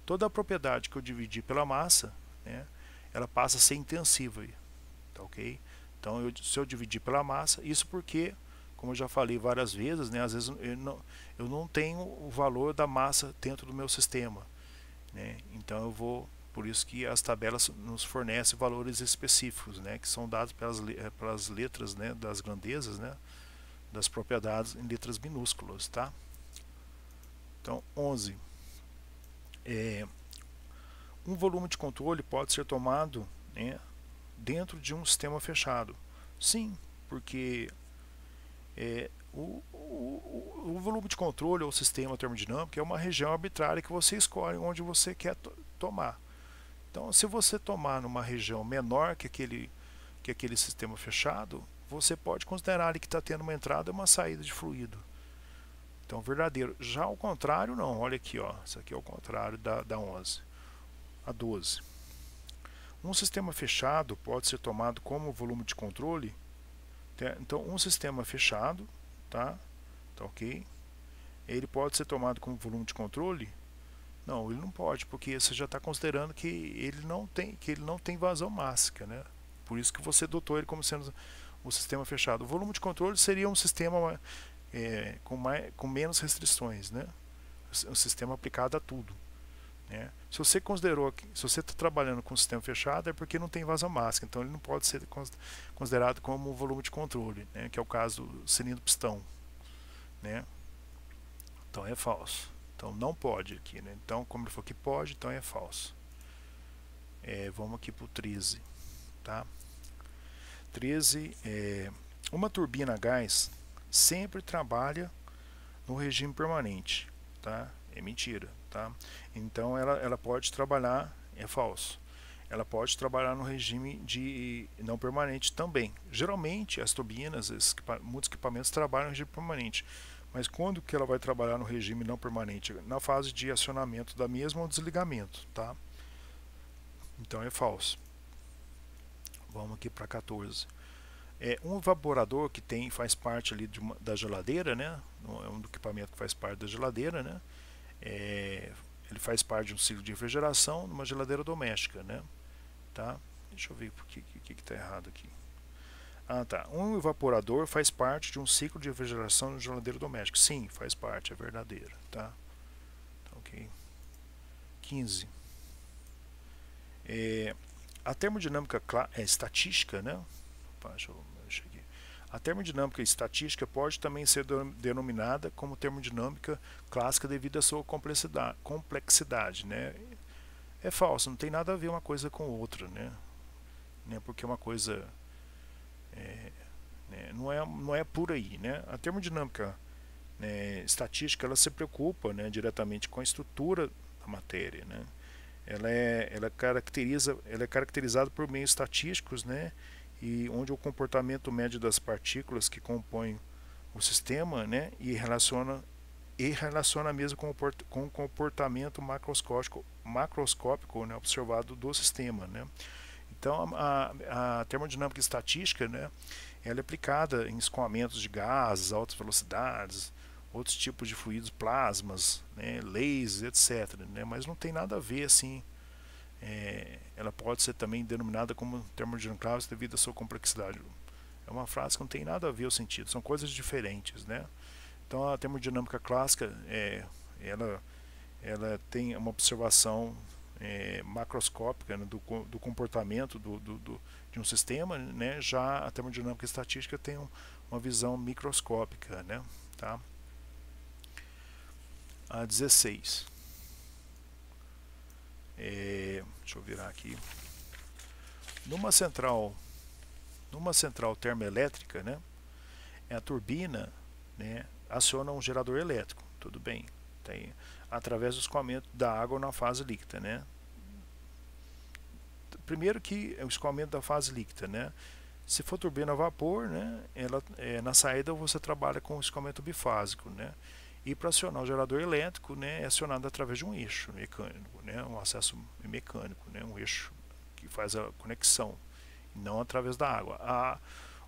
Toda a propriedade que eu dividir pela massa, né, ela passa a ser intensiva, tá ok? Então se eu dividir pela massa, isso porque, como eu já falei várias vezes, né, às vezes eu não tenho o valor da massa dentro do meu sistema, né? Então por isso que as tabelas nos fornecem valores específicos, né, que são dados pelas letras, né, das grandezas, né, das propriedades em letras minúsculas, tá? Então 11. Um volume de controle pode ser tomado, né, dentro de um sistema fechado. Sim, porque o volume de controle ou sistema termodinâmico é uma região arbitrária que você escolhe onde você quer tomar. Então, se você tomar numa região menor que aquele sistema fechado, você pode considerar ali que está tendo uma entrada e uma saída de fluido. Então, verdadeiro. Já ao contrário, não. Olha aqui, ó. Isso aqui é o contrário da 11. A 12. Um sistema fechado pode ser tomado como volume de controle. Então, um sistema fechado, tá ok? Ele pode ser tomado como volume de controle? Não, ele não pode, porque você já está considerando que ele não tem vazão mássica, né? Por isso que você adotou ele como sendo o sistema fechado. O volume de controle seria um sistema com menos restrições, né? Um sistema aplicado a tudo, né? Se você considerou que, se você está trabalhando com um sistema fechado, é porque não tem vazão mássica, então ele não pode ser considerado como volume de controle, né? Que é o caso do cilindro-pistão, né? Então é falso. Então não pode aqui, né? Então, como ele falou que pode, então é falso. Vamos aqui para o 13, tá? 13, uma turbina a gás sempre trabalha no regime permanente, tá? É mentira, tá? Então ela pode trabalhar, é falso. Ela pode trabalhar no regime de não permanente também. Geralmente as turbinas, muitos equipamentos trabalham no regime permanente. Mas quando que ela vai trabalhar no regime não permanente? Na fase de acionamento da mesma ou desligamento, tá? Então é falso. Vamos aqui para 14. Um evaporador que faz parte ali da geladeira, né? É um equipamento que faz parte da geladeira, né? Ele faz parte de um ciclo de refrigeração numa geladeira doméstica, né? Tá? Deixa eu ver o que está errado aqui. Ah, tá. Um evaporador faz parte de um ciclo de refrigeração de geladeira doméstica. Sim, faz parte, é verdadeiro, tá? Ok. 15. A termodinâmica estatística, né? Opa, deixa eu aqui. A termodinâmica estatística pode também ser denominada como termodinâmica clássica devido à sua complexidade, né? É falso, não tem nada a ver uma coisa com outra, né? Porque uma coisa não é por aí, né? A termodinâmica estatística ela se preocupa, né, diretamente com a estrutura da matéria, né? Ela é caracterizada por meios estatísticos, né? E onde o comportamento médio das partículas que compõem o sistema, né, e relaciona mesmo com o comportamento macroscópico, né, observado do sistema, né? Então a termodinâmica estatística, né, ela é aplicada em escoamentos de gases, altas velocidades, outros tipos de fluidos, plasmas, né, lasers, etc. Né, mas não tem nada a ver assim. Ela pode ser também denominada como termodinâmica clássica devido à sua complexidade. É uma frase que não tem nada a ver o sentido, são coisas diferentes, né? Então a termodinâmica clássica ela tem uma observação macroscópica, né, do comportamento de um sistema, né? Já a termodinâmica estatística tem uma visão microscópica, né? Tá? A 16. Deixa eu virar aqui. Numa central termoelétrica, né? A turbina, né, aciona um gerador elétrico, tudo bem, tem, através do escoamento da água na fase líquida, né? Primeiro que é o escoamento da fase líquida, né? Se for turbina a vapor, né, na saída você trabalha com o escoamento bifásico, né? E para acionar o gerador elétrico, né, é acionado através de um eixo mecânico, né, um acesso mecânico, né, um eixo que faz a conexão, não através da água.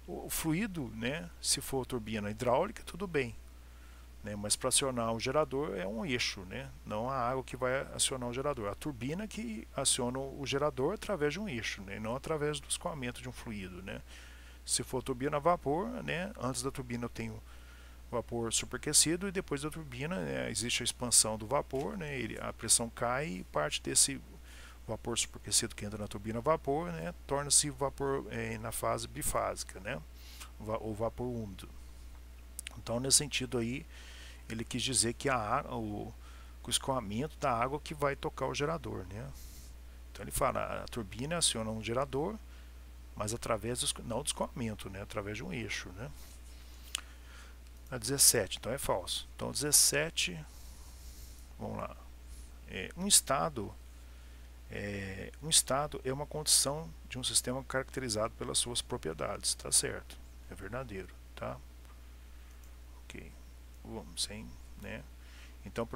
O fluido, né, se for turbina hidráulica, tudo bem, né, mas para acionar o gerador é um eixo, né, não a água que vai acionar o gerador. A turbina que aciona o gerador através de um eixo, né, não através do escoamento de um fluido. Né. Se for turbina a vapor, né, antes da turbina eu tenho vapor superaquecido e depois da turbina, né, existe a expansão do vapor, né, a pressão cai e parte desse vapor superaquecido que entra na turbina a vapor, né, torna-se vapor na fase bifásica, né, ou vapor úmido. Então, nesse sentido aí, ele quis dizer que o escoamento da água que vai tocar o gerador, né. Então ele fala, a turbina aciona um gerador, mas através não do escoamento, né, através de um eixo, né. A 17, então é falso. Então 17, vamos lá. Um estado é uma condição de um sistema caracterizado pelas suas propriedades, tá certo? É verdadeiro, tá? Ok. Vamos sem, né? Então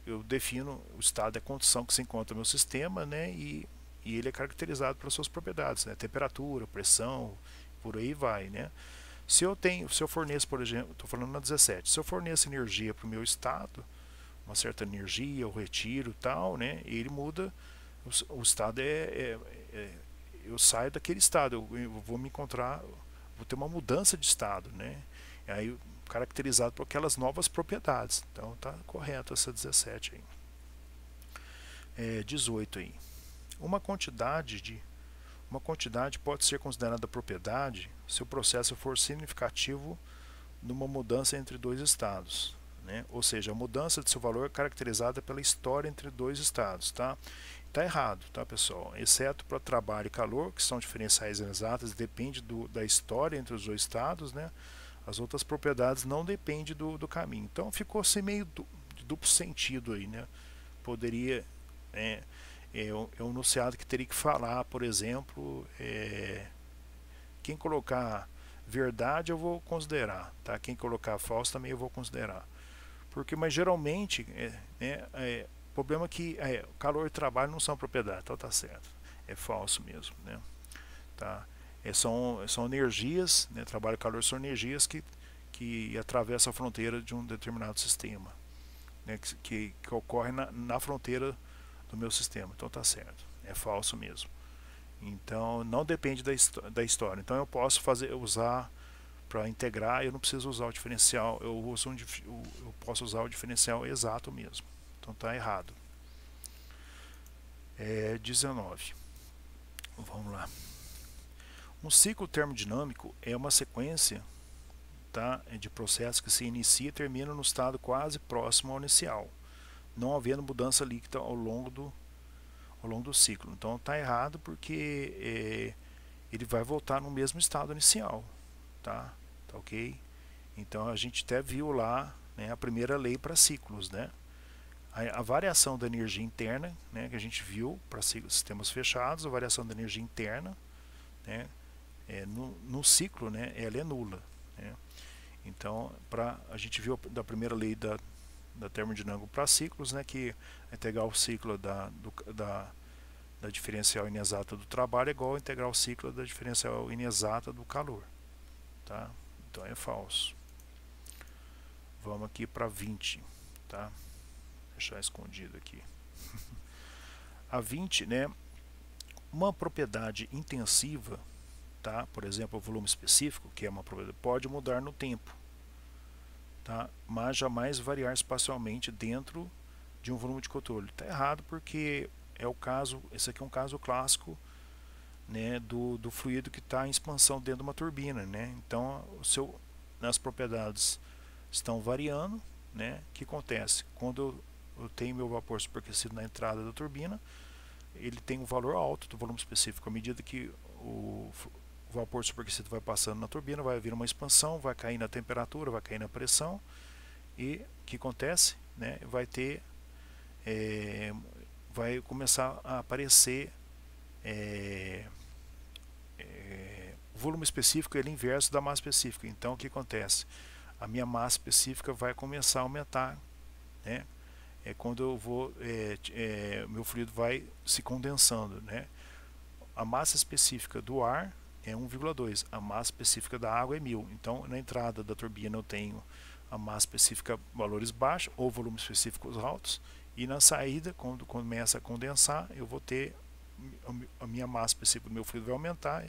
eu defino o estado é a condição que se encontra no meu sistema, né? E ele é caracterizado pelas suas propriedades, né? Temperatura, pressão, por aí vai, né? Se eu forneço, por exemplo, estou falando na 17, se eu forneço energia para o meu estado, uma certa energia, eu retiro tal, né? Ele muda, o estado eu saio daquele estado, eu vou me encontrar, vou ter uma mudança de estado, né? Aí caracterizado por aquelas novas propriedades. Então tá correto essa 17 aí. 18 aí. Uma quantidade pode ser considerada propriedade se o processo for significativo numa mudança entre dois estados, né? Ou seja, a mudança de seu valor é caracterizada pela história entre dois estados, tá? Tá errado, tá, pessoal? Exceto para trabalho e calor, que são diferenciais exatas, depende da história entre os dois estados, né? As outras propriedades não dependem do caminho. Então ficou assim meio de duplo sentido aí, né? Poderia é um enunciado que teria que falar, por exemplo, quem colocar verdade eu vou considerar, tá? Quem colocar falso também eu vou considerar. Mas geralmente o problema é que calor e trabalho não são propriedade, então tá certo. É falso mesmo, né? Tá? São energias, né? Trabalho e calor são energias que atravessam a fronteira de um determinado sistema, né? que ocorre na fronteira do meu sistema. Então tá certo, é falso mesmo. Então não depende da história. Então eu posso usar para integrar, eu não preciso usar o diferencial, eu posso usar o diferencial exato mesmo. Então tá errado. 19. Vamos lá. Um ciclo termodinâmico é uma sequência, tá, de processos que se inicia e termina no estado quase próximo ao inicial, não havendo mudança líquida ao longo do ciclo. Então está errado porque ele vai voltar no mesmo estado inicial, tá ok? Então a gente até viu lá, né, a primeira lei para ciclos, né? A variação da energia interna, né, que a gente viu para sistemas fechados, a variação da energia interna, né, no ciclo, né, ela é nula, né? Então a gente viu da primeira lei da termodinâmica para ciclos, né, que é integrar o ciclo da diferencial inexata do trabalho é igual ao integral ciclo da diferencial inexata do calor. Tá? Então é falso. Vamos aqui para 20. Tá? Vou deixar escondido aqui. A 20, né? Uma propriedade intensiva, tá? Por exemplo, o volume específico, que é uma propriedade, pode mudar no tempo, tá? Mas jamais variar espacialmente dentro de um volume de controle. Está errado porque é o caso, esse aqui é um caso clássico, né, do fluido que está em expansão dentro de uma turbina, né? Então, as propriedades estão variando, né? O que acontece? Quando eu tenho meu vapor superaquecido na entrada da turbina, ele tem um valor alto do volume específico. À medida que o vapor superaquecido vai passando na turbina, vai haver uma expansão, vai cair na temperatura, vai cair na pressão, e o que acontece? Né? Vai começar a aparecer o volume específico, ele é inverso da massa específica. Então o que acontece? A minha massa específica vai começar a aumentar, né? É quando eu vou, meu fluido vai se condensando, né? A massa específica do ar é 1,2, a massa específica da água é 1000. Então na entrada da turbina eu tenho a massa específica valores baixos ou volumes específicos altos, e na saída, quando começa a condensar, eu vou ter a minha massa específica do meu fluido vai aumentar,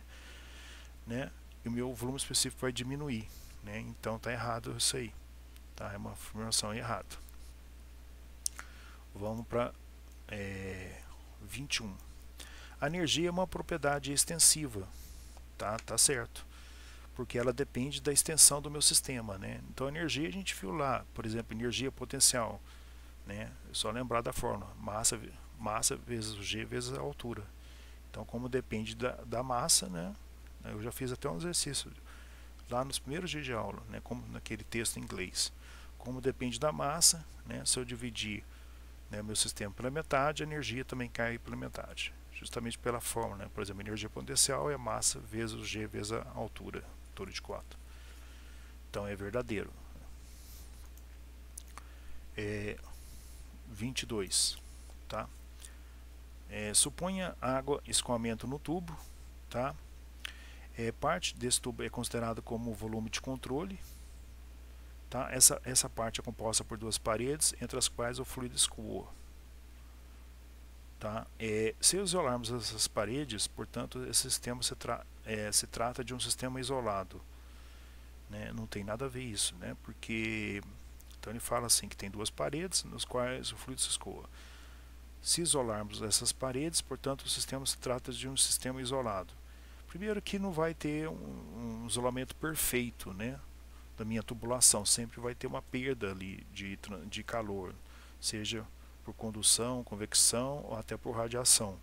né? E o meu volume específico vai diminuir, né? Então está errado isso aí, tá? É uma afirmação errada. Vamos para 21. A energia é uma propriedade extensiva, tá certo, porque ela depende da extensão do meu sistema, né? Então a energia a gente viu lá, por exemplo, energia potencial, né? É só lembrar da fórmula, massa vezes o G vezes a altura. Então, como depende da massa, né? Eu já fiz até um exercício lá nos primeiros dias de aula, né? Como naquele texto em inglês. Como depende da massa, né? Se eu dividir, né, meu sistema pela metade, a energia também cai pela metade, justamente pela fórmula, né? Por exemplo, a energia potencial é a massa vezes o G vezes a altura de 4. Então é verdadeiro. 22, tá? Suponha água escoamento no tubo, tá? Parte desse tubo é considerada como volume de controle, tá? Essa parte é composta por duas paredes, entre as quais o fluido escoa. Tá? Se isolarmos essas paredes, portanto, esse sistema se trata de um sistema isolado, né? Não tem nada a ver isso, né? Porque então ele fala assim que tem duas paredes nas quais o fluido se escoa. Se isolarmos essas paredes, portanto, o sistema se trata de um sistema isolado. Primeiro que não vai ter um isolamento perfeito, né, da minha tubulação, sempre vai ter uma perda ali de calor, seja por condução, convecção ou até por radiação.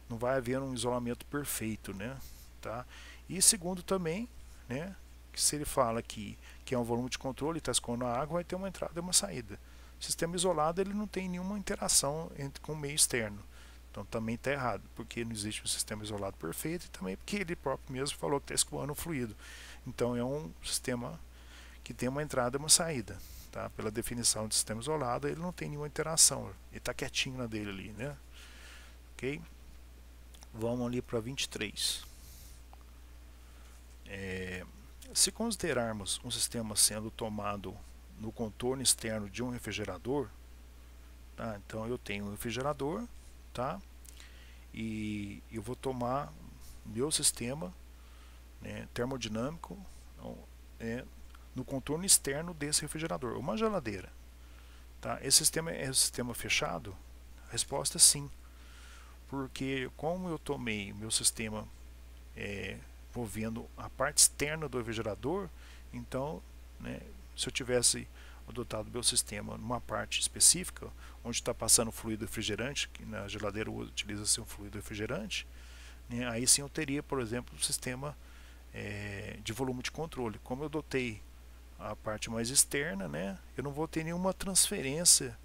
Não vai haver um isolamento perfeito, né? Tá? E segundo também, né, que se ele fala que é um volume de controle, está escoando a água, vai ter uma entrada e uma saída. O sistema isolado ele não tem nenhuma interação com o meio externo. Então também está errado, porque não existe um sistema isolado perfeito e também porque ele próprio mesmo falou que está escoando o fluido. Então é um sistema que tem uma entrada e uma saída. Tá? Pela definição de sistema isolado, ele não tem nenhuma interação, ele está quietinho na dele ali, né? Ok? Vamos ali para 23. Se considerarmos um sistema sendo tomado no contorno externo de um refrigerador, tá? Então eu tenho um refrigerador, tá? E eu vou tomar meu sistema, né, termodinâmico, no contorno externo desse refrigerador, uma geladeira. Tá? Esse sistema é um sistema fechado? A resposta é sim, porque como eu tomei meu sistema envolvendo a parte externa do refrigerador, então, né, se eu tivesse adotado meu sistema numa parte específica, onde está passando fluido refrigerante, que na geladeira utiliza-se um fluido refrigerante, né, aí sim eu teria, por exemplo, um sistema de volume de controle. Como eu adotei a parte mais externa, né, eu não vou ter nenhuma transferência,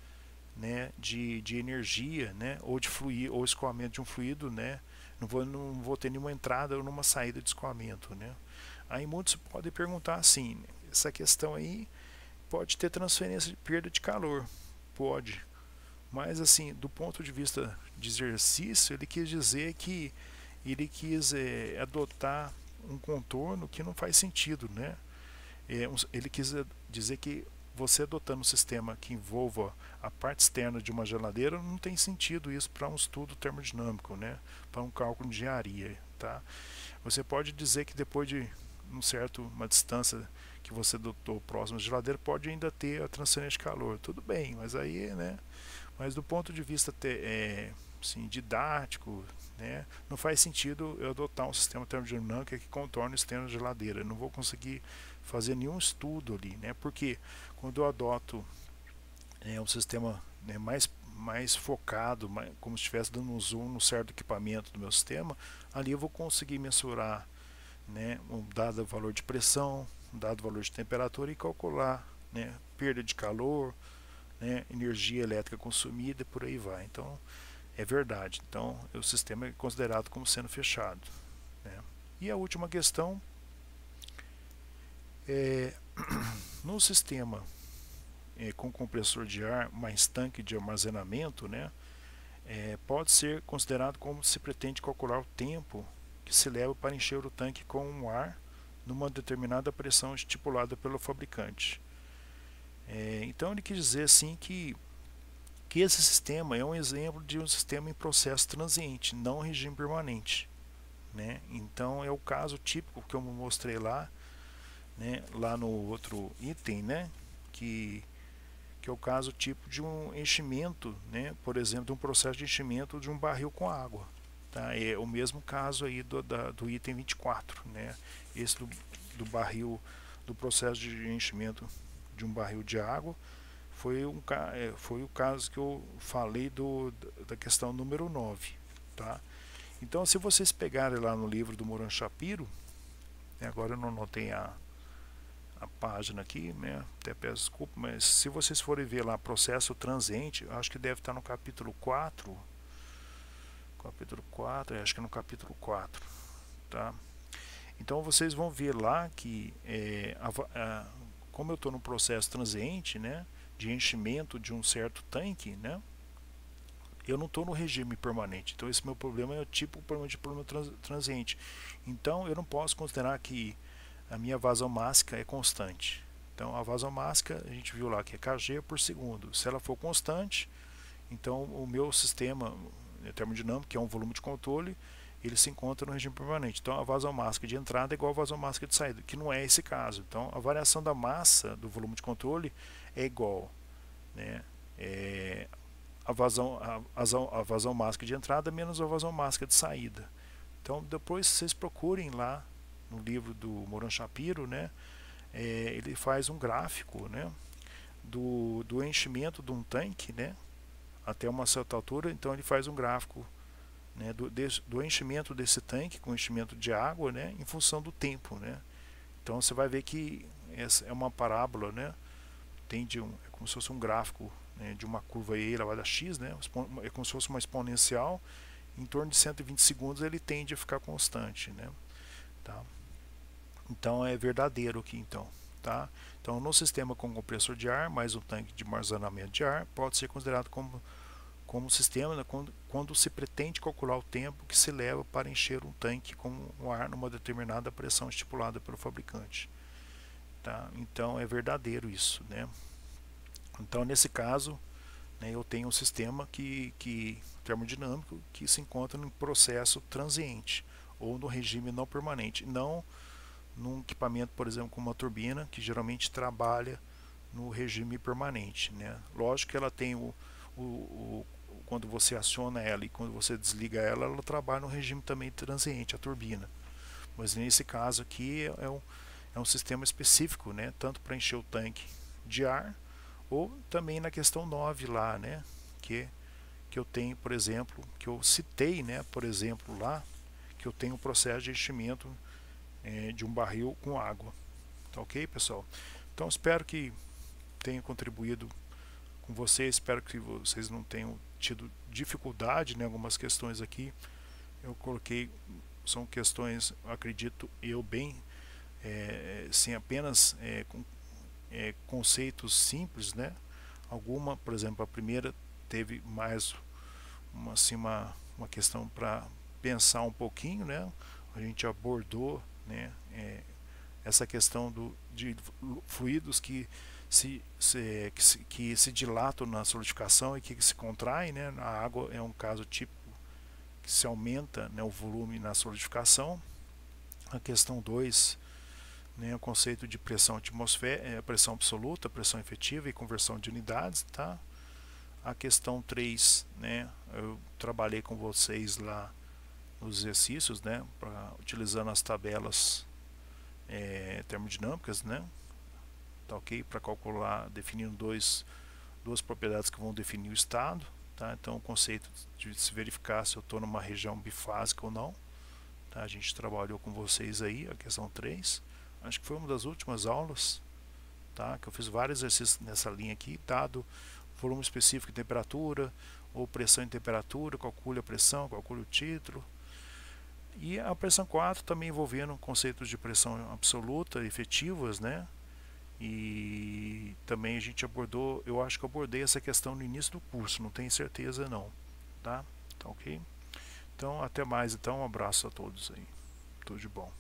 né, de energia, né, ou de fluido, ou escoamento de um fluido, né, não vou ter nenhuma entrada ou nenhuma saída de escoamento, né. Aí muitos podem perguntar assim, essa questão aí pode ter transferência de perda de calor, pode, Mas assim, do ponto de vista de exercício, ele quis dizer que ele quis adotar um contorno que não faz sentido, né? Ele quis dizer que você adotando um sistema que envolva a parte externa de uma geladeira não tem sentido isso para um estudo termodinâmico, né? Para um cálculo de engenharia, tá? Você pode dizer que depois de uma distância que você adotou próximo à geladeira, pode ainda ter a transferência de calor, tudo bem, mas aí, né? Mas do ponto de vista assim, didático, né, não faz sentido eu adotar um sistema termodinâmico que contorne o sistema de geladeira. Eu não vou conseguir fazer nenhum estudo ali, né, porque quando eu adoto um sistema, né, mais focado, como se estivesse dando um zoom no certo equipamento do meu sistema, ali eu vou conseguir mensurar, né, um dado valor de pressão, um dado valor de temperatura e calcular, né, perda de calor, né, energia elétrica consumida e por aí vai. Então é verdade. Então o sistema é considerado como sendo fechado, né? E a última questão é no sistema com compressor de ar mais tanque de armazenamento, né, pode ser considerado como se pretende calcular o tempo que se leva para encher o tanque com um ar numa determinada pressão estipulada pelo fabricante. Então ele quis dizer assim que esse sistema é um exemplo de um sistema em processo transiente, não regime permanente, né? Então é o caso típico que eu mostrei lá, né, lá no outro item, né, que é o caso tipo de um enchimento, né, por exemplo, de um processo de enchimento de um barril com água. Tá? É o mesmo caso aí do item 24, né? Esse do barril, do processo de enchimento de um barril de água, foi o caso que eu falei da questão número 9. Tá? Então, se vocês pegarem lá no livro do Moran Shapiro, agora eu não anotei a página aqui, né? Até peço desculpa, mas se vocês forem ver lá processo transiente, acho que deve estar no capítulo 4. Acho que é no capítulo 4. Tá? Então vocês vão ver lá que como eu estou no processo transiente, né, de enchimento de um certo tanque, né, eu não estou no regime permanente. Então esse meu problema é o tipo de problema transiente. Então eu não posso considerar que a minha vazão mássica é constante. Então a vazão mássica a gente viu lá que é kg por segundo. Se ela for constante, então o meu sistema termodinâmico, que é um volume de controle, ele se encontra no regime permanente. Então a vazão mássica de entrada é igual a vazão mássica de saída, que não é esse caso. Então a variação da massa do volume de controle é igual, né, a vazão mássica de entrada menos a vazão mássica de saída. Então depois vocês procurem lá no livro do Moran Shapiro, né, ele faz um gráfico, né, do enchimento de um tanque, né, até uma certa altura. Então ele faz um gráfico, né, do enchimento desse tanque com enchimento de água, né, em função do tempo, né. Então você vai ver que essa é uma parábola, né, é como se fosse um gráfico, né, de uma curva E elevada a x, né, é como se fosse uma exponencial. Em torno de 120 segundos ele tende a ficar constante, né. Tá? Então é verdadeiro aqui, então. Tá? Então no sistema com compressor de ar mais um tanque de armazenamento de ar pode ser considerado como sistema, né, quando se pretende calcular o tempo que se leva para encher um tanque com o ar numa determinada pressão estipulada pelo fabricante. Tá? Então é verdadeiro isso, né? Então nesse caso, né, eu tenho um sistema termodinâmico que se encontra em processo transiente ou no regime não permanente, não num equipamento, por exemplo, como uma turbina, que geralmente trabalha no regime permanente, né? Lógico que ela tem quando você aciona ela e quando você desliga ela, ela trabalha no regime também transiente, a turbina. Mas nesse caso aqui é um sistema específico, né? Tanto para encher o tanque de ar, ou também na questão 9 lá, né? Que eu tenho, por exemplo, que eu citei, né? Por exemplo, lá, que eu tenho um processo de enchimento de um barril com água. Tá ok, pessoal? Então espero que tenha contribuído com vocês, espero que vocês não tenham tido dificuldade em algumas questões aqui. Eu coloquei, são questões, acredito eu, bem sem apenas conceitos simples, né? Por exemplo, a primeira teve mais uma questão para pensar um pouquinho, né? A gente abordou, né, essa questão de fluidos que se dilatam na solidificação e que se contraem, né? A água é um caso típico que se aumenta, né, o volume na solidificação. A questão 2, né, o conceito de pressão atmosférica, pressão absoluta, pressão efetiva e conversão de unidades, tá? A questão 3, né, eu trabalhei com vocês lá nos exercícios, né, utilizando as tabelas termodinâmicas, né, tá ok? Para calcular, definindo duas propriedades que vão definir o estado, tá? Então o conceito de se verificar se eu estou numa região bifásica ou não, tá? A gente trabalhou com vocês aí, a questão 3, acho que foi uma das últimas aulas, tá? Que eu fiz vários exercícios nessa linha aqui, dado volume específico de temperatura ou pressão em temperatura, calcule a pressão, calcule o título. E a pressão 4 também envolvendo conceitos de pressão absoluta, efetivas, né? E também a gente abordou, eu acho que eu abordei essa questão no início do curso, não tenho certeza não, tá? Tá ok? Então até mais, então um abraço a todos aí, tudo de bom.